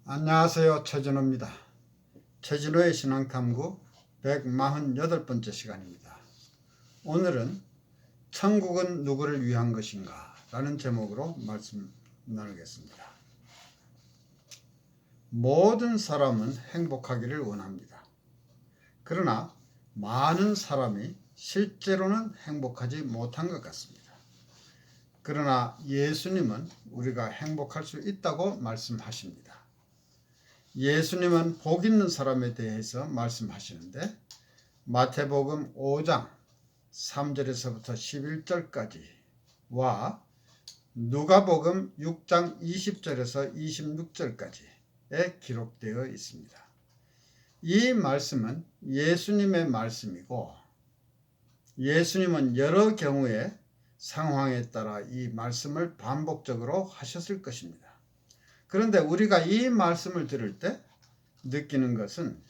안녕하세요. 최진호입니다. 최진호의 신앙탐구 148번째 시간입니다. 오늘은 천국은 누구를 위한 것인가? 라는 제목으로 말씀 나누겠습니다. 모든 사람은 행복하기를 원합니다. 그러나 많은 사람이 실제로는 행복하지 못한 것 같습니다. 그러나 예수님은 우리가 행복할 수 있다고 말씀하십니다. 예수님은 복 있는 사람에 대해서 말씀하시는데 마태복음 5장 3절에서부터 11절까지와 누가복음 6장 20절에서 26절까지에 기록되어 있습니다. 이 말씀은 예수님의 말씀이고 예수님은 여러 경우에 상황에 따라 이 말씀을 반복적으로 하셨을 것입니다. 그런데 우리가 이 말씀을 들을 때 느끼는 것은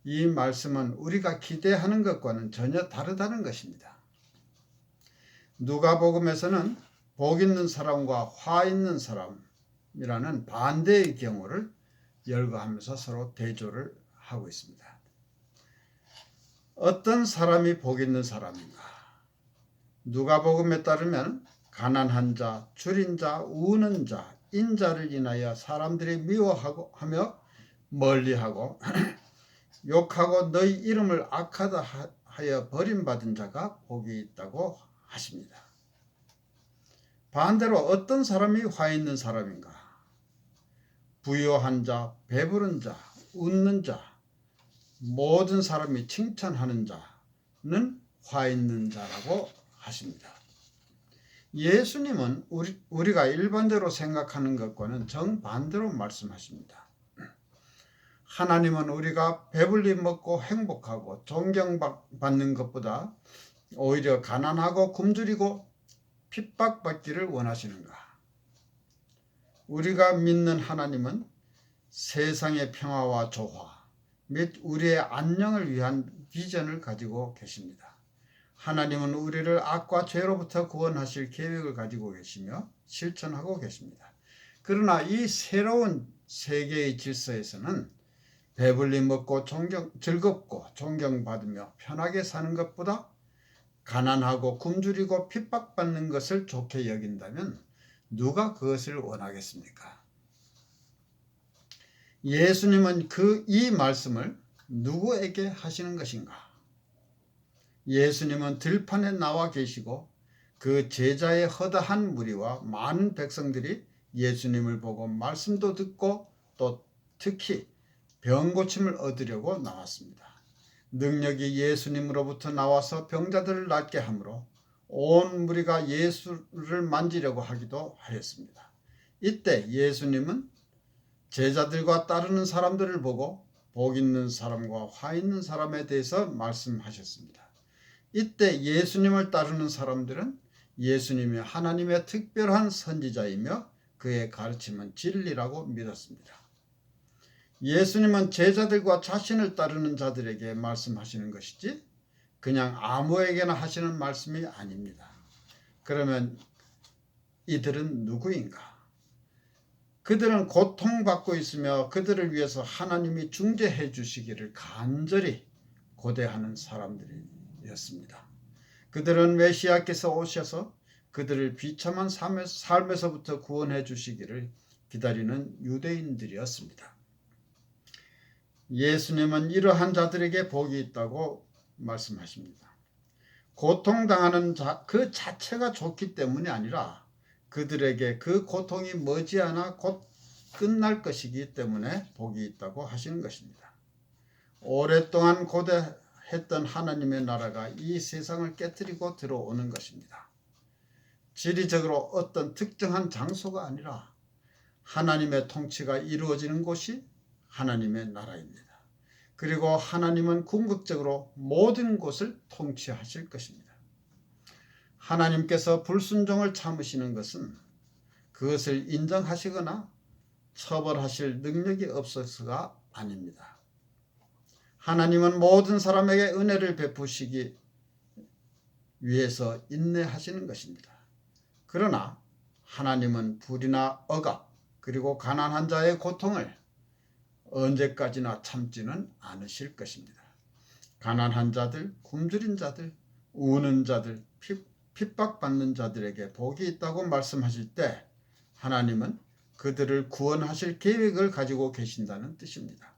이 말씀은 우리가 기대하는 것과는 전혀 다르다는 것입니다. 누가복음에서는 복 있는 사람과 화 있는 사람이라는 반대의 경우를 열거하면서 서로 대조를 하고 있습니다. 어떤 사람이 복 있는 사람인가? 누가복음에 따르면 가난한 자, 줄인 자, 우는 자, 인자를 인하여 사람들이 미워하며 멀리하고 욕하고 너희 이름을 악하다 하여 버림받은 자가 복이 있다고 하십니다. 반대로 어떤 사람이 화 있는 사람인가? 부유한 자, 배부른 자, 웃는 자, 모든 사람이 칭찬하는 자는 화 있는 자라고 하십니다. 예수님은 우리가 일반적으로 생각하는 것과는 정반대로 말씀하십니다. 하나님은 우리가 배불리 먹고 행복하고 존경받는 것보다 오히려 가난하고 굶주리고 핍박받기를 원하시는가? 우리가 믿는 하나님은 세상의 평화와 조화 및 우리의 안녕을 위한 비전을 가지고 계십니다. 하나님은 우리를 악과 죄로부터 구원하실 계획을 가지고 계시며 실천하고 계십니다. 그러나 이 새로운 세계의 질서에서는 배불리 먹고 즐겁고 존경받으며 편하게 사는 것보다 가난하고 굶주리고 핍박받는 것을 좋게 여긴다면 누가 그것을 원하겠습니까? 예수님은 이 말씀을 누구에게 하시는 것인가? 예수님은 들판에 나와 계시고 그 제자의 허다한 무리와 많은 백성들이 예수님을 보고 말씀도 듣고 또 특히 병 고침을 얻으려고 나왔습니다. 능력이 예수님으로부터 나와서 병자들을 낫게 하므로 온 무리가 예수를 만지려고 하기도 하였습니다. 이때 예수님은 제자들과 따르는 사람들을 보고 복 있는 사람과 화 있는 사람에 대해서 말씀하셨습니다. 이때 예수님을 따르는 사람들은 예수님이 하나님의 특별한 선지자이며 그의 가르침은 진리라고 믿었습니다. 예수님은 제자들과 자신을 따르는 자들에게 말씀하시는 것이지 그냥 아무에게나 하시는 말씀이 아닙니다. 그러면 이들은 누구인가? 그들은 고통받고 있으며 그들을 위해서 하나님이 중재해 주시기를 간절히 고대하는 사람들이었습니다. 그들은 메시아께서 오셔서 그들을 비참한 삶에서부터 구원해 주시기를 기다리는 유대인들이었습니다. 예수님은 이러한 자들에게 복이 있다고 말씀하십니다. 고통당하는 자 그 자체가 좋기 때문이 아니라 그들에게 그 고통이 머지않아 곧 끝날 것이기 때문에 복이 있다고 하시는 것입니다. 오랫동안 고대했던 하나님의 나라가 이 세상을 깨뜨리고 들어오는 것입니다. 지리적으로 어떤 특정한 장소가 아니라 하나님의 통치가 이루어지는 곳이 하나님의 나라입니다. 그리고 하나님은 궁극적으로 모든 곳을 통치하실 것입니다. 하나님께서 불순종을 참으시는 것은 그것을 인정하시거나 처벌하실 능력이 없어서가 아닙니다. 하나님은 모든 사람에게 은혜를 베푸시기 위해서 인내하시는 것입니다. 그러나 하나님은 불이나 억압 그리고 가난한 자의 고통을 언제까지나 참지는 않으실 것입니다. 가난한 자들, 굶주린 자들, 우는 자들, 핍박받는 자들에게 복이 있다고 말씀하실 때 하나님은 그들을 구원하실 계획을 가지고 계신다는 뜻입니다.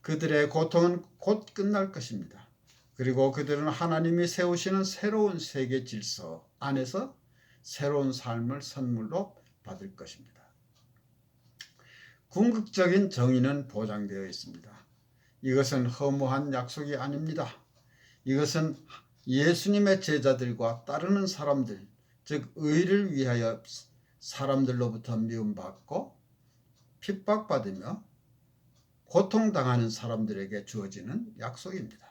그들의 고통은 곧 끝날 것입니다. 그리고 그들은 하나님이 세우시는 새로운 세계 질서 안에서 새로운 삶을 선물로 받을 것입니다. 궁극적인 정의는 보장되어 있습니다. 이것은 허무한 약속이 아닙니다. 이것은 예수님의 제자들과 따르는 사람들, 즉 의를 위하여 사람들로부터 미움받고 핍박받으며 고통당하는 사람들에게 주어지는 약속입니다.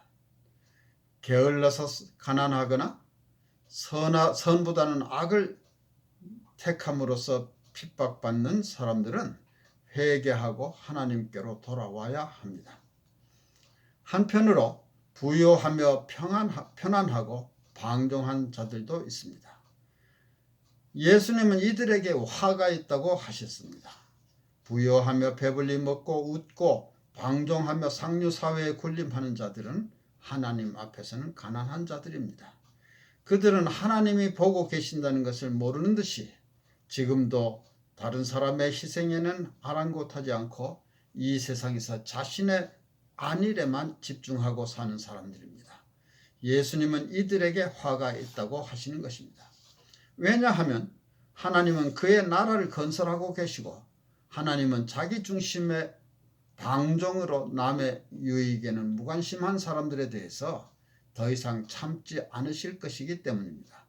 게을러서 가난하거나 선보다는 악을 택함으로써 핍박받는 사람들은 회개하고 하나님께로 돌아와야 합니다. 한편으로 부요하며 편안하고 방종한 자들도 있습니다. 예수님은 이들에게 화가 있다고 하셨습니다. 부요하며 배불리 먹고 웃고 방종하며 상류사회에 군림하는 자들은 하나님 앞에서는 가난한 자들입니다. 그들은 하나님이 보고 계신다는 것을 모르는 듯이 지금도 다른 사람의 희생에는 아랑곳하지 않고 이 세상에서 자신의 안일에만 집중하고 사는 사람들입니다. 예수님은 이들에게 화가 있다고 하시는 것입니다. 왜냐하면 하나님은 그의 나라를 건설하고 계시고 하나님은 자기 중심의 방종으로 남의 유익에는 무관심한 사람들에 대해서 더 이상 참지 않으실 것이기 때문입니다.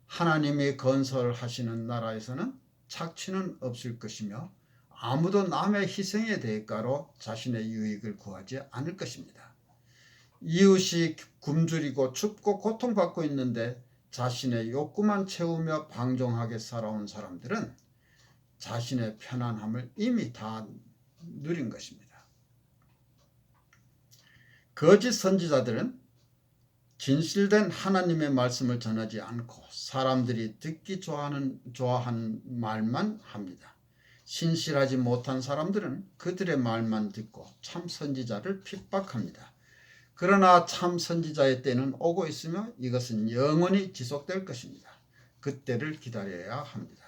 하나님이 건설하시는 나라에서는 착취는 없을 것이며 아무도 남의 희생의 대가로 자신의 유익을 구하지 않을 것입니다. 이웃이 굶주리고 춥고 고통받고 있는데 자신의 욕구만 채우며 방종하게 살아온 사람들은 자신의 편안함을 이미 다 누린 것입니다. 거짓 선지자들은 진실된 하나님의 말씀을 전하지 않고 사람들이 듣기 좋아하는 말만 합니다. 신실하지 못한 사람들은 그들의 말만 듣고 참 선지자를 핍박합니다. 그러나 참 선지자의 때는 오고 있으며 이것은 영원히 지속될 것입니다. 그때를 기다려야 합니다.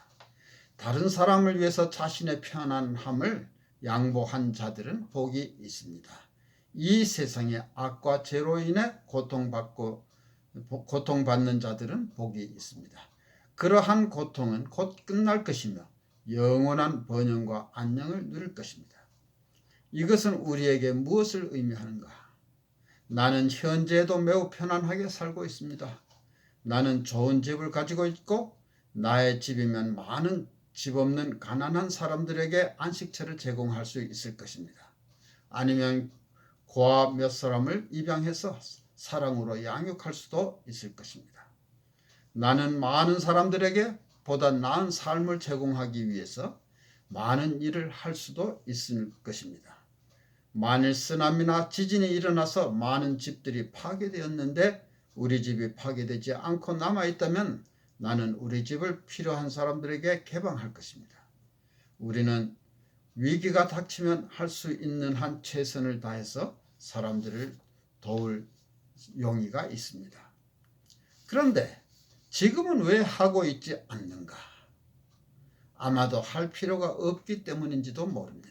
다른 사람을 위해서 자신의 편안함을 양보한 자들은 복이 있습니다. 이 세상의 악과 죄로 인해 고통받는 자들은 복이 있습니다. 그러한 고통은 곧 끝날 것이며 영원한 번영과 안녕을 누릴 것입니다. 이것은 우리에게 무엇을 의미하는가? 나는 현재에도 매우 편안하게 살고 있습니다. 나는 좋은 집을 가지고 있고 나의 집이면 많은 집 없는 가난한 사람들에게 안식처를 제공할 수 있을 것입니다. 아니면 고아 몇 사람을 입양해서 사랑으로 양육할 수도 있을 것입니다. 나는 많은 사람들에게 보다 나은 삶을 제공하기 위해서 많은 일을 할 수도 있을 것입니다. 만일 쓰나미나 지진이 일어나서 많은 집들이 파괴되었는데 우리 집이 파괴되지 않고 남아있다면 나는 우리 집을 필요한 사람들에게 개방할 것입니다. 우리는 위기가 닥치면 할 수 있는 한 최선을 다해서 사람들을 도울 용의가 있습니다. 그런데 지금은 왜 하고 있지 않는가? 아마도 할 필요가 없기 때문인지도 모릅니다.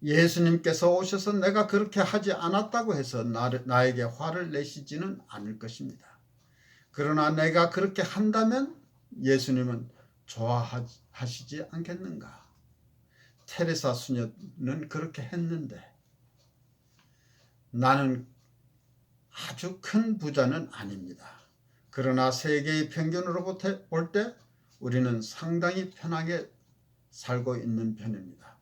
예수님께서 오셔서 내가 그렇게 하지 않았다고 해서 나에게 화를 내시지는 않을 것입니다. 그러나 내가 그렇게 한다면 예수님은 좋아하시지 않겠는가? 테레사 수녀는 그렇게 했는데 나는 아주 큰 부자는 아닙니다. 그러나 세계의 평균으로 볼 때 우리는 상당히 편하게 살고 있는 편입니다.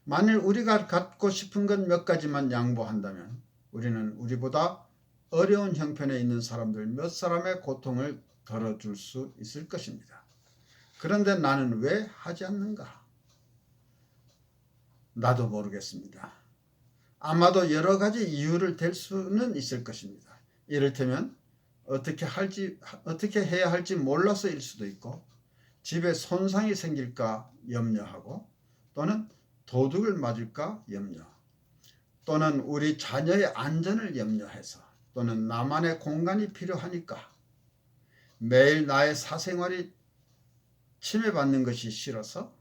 만일 우리가 갖고 싶은 것 몇 가지만 양보한다면 우리는 우리보다 어려운 형편에 있는 사람들 몇 사람의 고통을 덜어줄 수 있을 것입니다. 그런데 나는 왜 하지 않는가? 나도 모르겠습니다. 아마도 여러 가지 이유를 댈 수는 있을 것입니다. 이를테면 어떻게 해야 할지 몰라서일 수도 있고 집에 손상이 생길까 염려하고 또는 도둑을 맞을까 염려, 또는 우리 자녀의 안전을 염려해서, 또는 나만의 공간이 필요하니까, 매일 나의 사생활이 침해받는 것이 싫어서,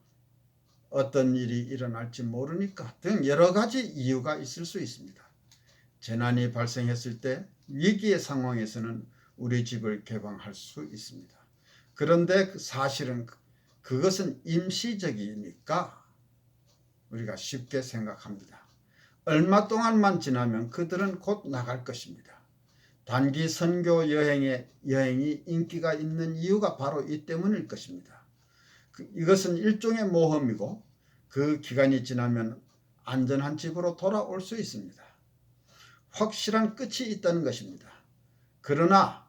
어떤 일이 일어날지 모르니까 등 여러 가지 이유가 있을 수 있습니다. 재난이 발생했을 때 위기의 상황에서는 우리 집을 개방할 수 있습니다. 그런데 사실은 그것은 임시적이니까 우리가 쉽게 생각합니다. 얼마 동안만 지나면 그들은 곧 나갈 것입니다. 단기 선교 여행이 인기가 있는 이유가 바로 이 때문일 것입니다. 이것은 일종의 모험이고 그 기간이 지나면 안전한 집으로 돌아올 수 있습니다. 확실한 끝이 있다는 것입니다. 그러나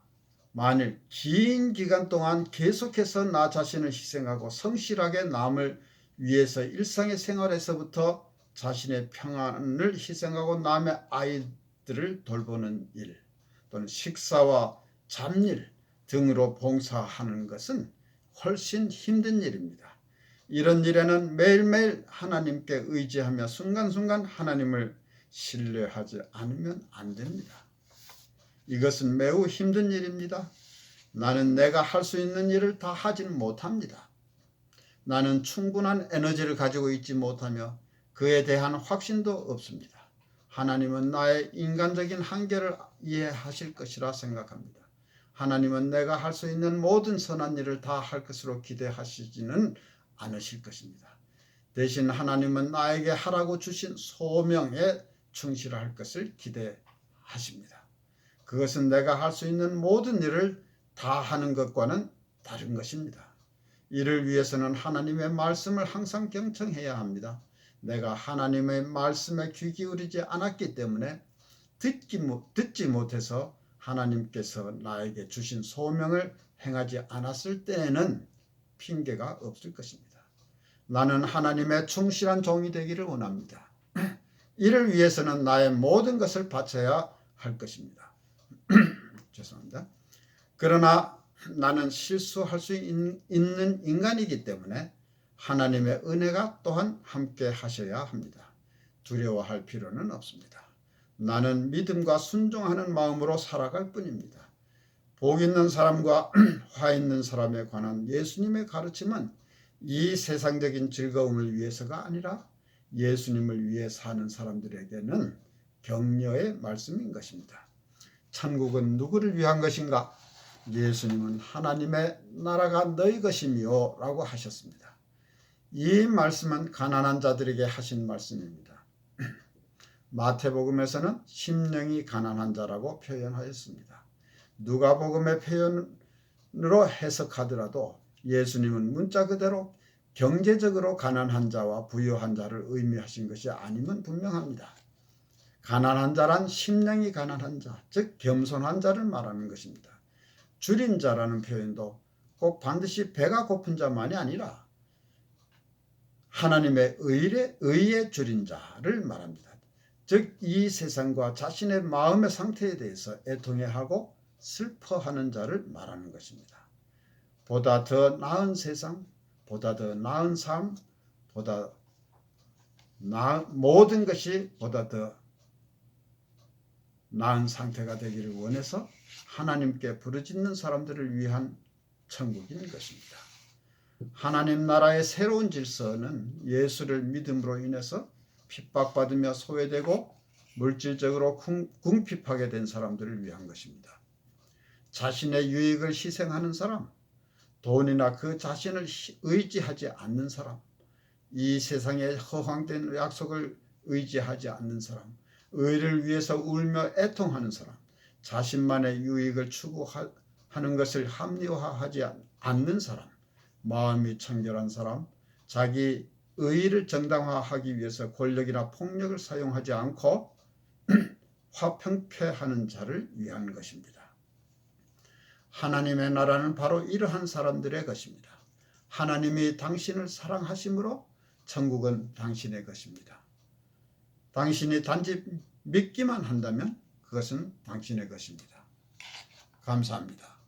만일 긴 기간 동안 계속해서 나 자신을 희생하고 성실하게 남을 위해서 일상의 생활에서부터 자신의 평안을 희생하고 남의 아이들을 돌보는 일, 또는 식사와 잡일 등으로 봉사하는 것은 훨씬 힘든 일입니다. 이런 일에는 매일매일 하나님께 의지하며 순간순간 하나님을 신뢰하지 않으면 안 됩니다. 이것은 매우 힘든 일입니다. 나는 내가 할 수 있는 일을 다 하지는 못합니다. 나는 충분한 에너지를 가지고 있지 못하며 그에 대한 확신도 없습니다. 하나님은 나의 인간적인 한계를 이해하실 것이라 생각합니다. 하나님은 내가 할 수 있는 모든 선한 일을 다 할 것으로 기대하시지는 않으실 것입니다. 대신 하나님은 나에게 하라고 주신 소명에 충실할 것을 기대하십니다. 그것은 내가 할 수 있는 모든 일을 다 하는 것과는 다른 것입니다. 이를 위해서는 하나님의 말씀을 항상 경청해야 합니다. 내가 하나님의 말씀에 귀 기울이지 않았기 때문에 듣지 못해서 하나님께서 나에게 주신 소명을 행하지 않았을 때에는 핑계가 없을 것입니다. 나는 하나님의 충실한 종이 되기를 원합니다. 이를 위해서는 나의 모든 것을 바쳐야 할 것입니다. 죄송합니다. 그러나 나는 실수할 수 있는 인간이기 때문에 하나님의 은혜가 또한 함께 하셔야 합니다. 두려워할 필요는 없습니다. 나는 믿음과 순종하는 마음으로 살아갈 뿐입니다. 복 있는 사람과 화 있는 사람에 관한 예수님의 가르침은 이 세상적인 즐거움을 위해서가 아니라 예수님을 위해 사는 사람들에게는 격려의 말씀인 것입니다. 천국은 누구를 위한 것인가? 예수님은 하나님의 나라가 너희 것이미요 라고 하셨습니다. 이 말씀은 가난한 자들에게 하신 말씀입니다. 마태복음에서는 심령이 가난한 자라고 표현하였습니다. 누가복음의 표현으로 해석하더라도 예수님은 문자 그대로 경제적으로 가난한 자와 부유한 자를 의미하신 것이 아님은 분명합니다. 가난한 자란 심령이 가난한 자, 즉 겸손한 자를 말하는 것입니다. 줄인 자라는 표현도 꼭 반드시 배가 고픈 자만이 아니라 하나님의 의에 줄인 자를 말합니다. 즉 이 세상과 자신의 마음의 상태에 대해서 애통해하고 슬퍼하는 자를 말하는 것입니다. 보다 더 나은 세상, 보다 더 나은 삶, 모든 것이 보다 더 나은 상태가 되기를 원해서 하나님께 부르짖는 사람들을 위한 천국인 것입니다. 하나님 나라의 새로운 질서는 예수를 믿음으로 인해서 핍박받으며 소외되고 물질적으로 궁핍하게 된 사람들을 위한 것입니다. 자신의 유익을 희생하는 사람, 돈이나 그 자신을 의지하지 않는 사람, 이 세상의 허황된 약속을 의지하지 않는 사람, 의를 위해서 울며 애통하는 사람, 자신만의 유익을 추구하는 것을 합리화하지 않는 사람, 마음이 청결한 사람, 자기 의의를 정당화하기 위해서 권력이나 폭력을 사용하지 않고 화평케하는 자를 위한 것입니다. 하나님의 나라는 바로 이러한 사람들의 것입니다. 하나님이 당신을 사랑하심으로 천국은 당신의 것입니다. 당신이 단지 믿기만 한다면 그것은 당신의 것입니다. 감사합니다.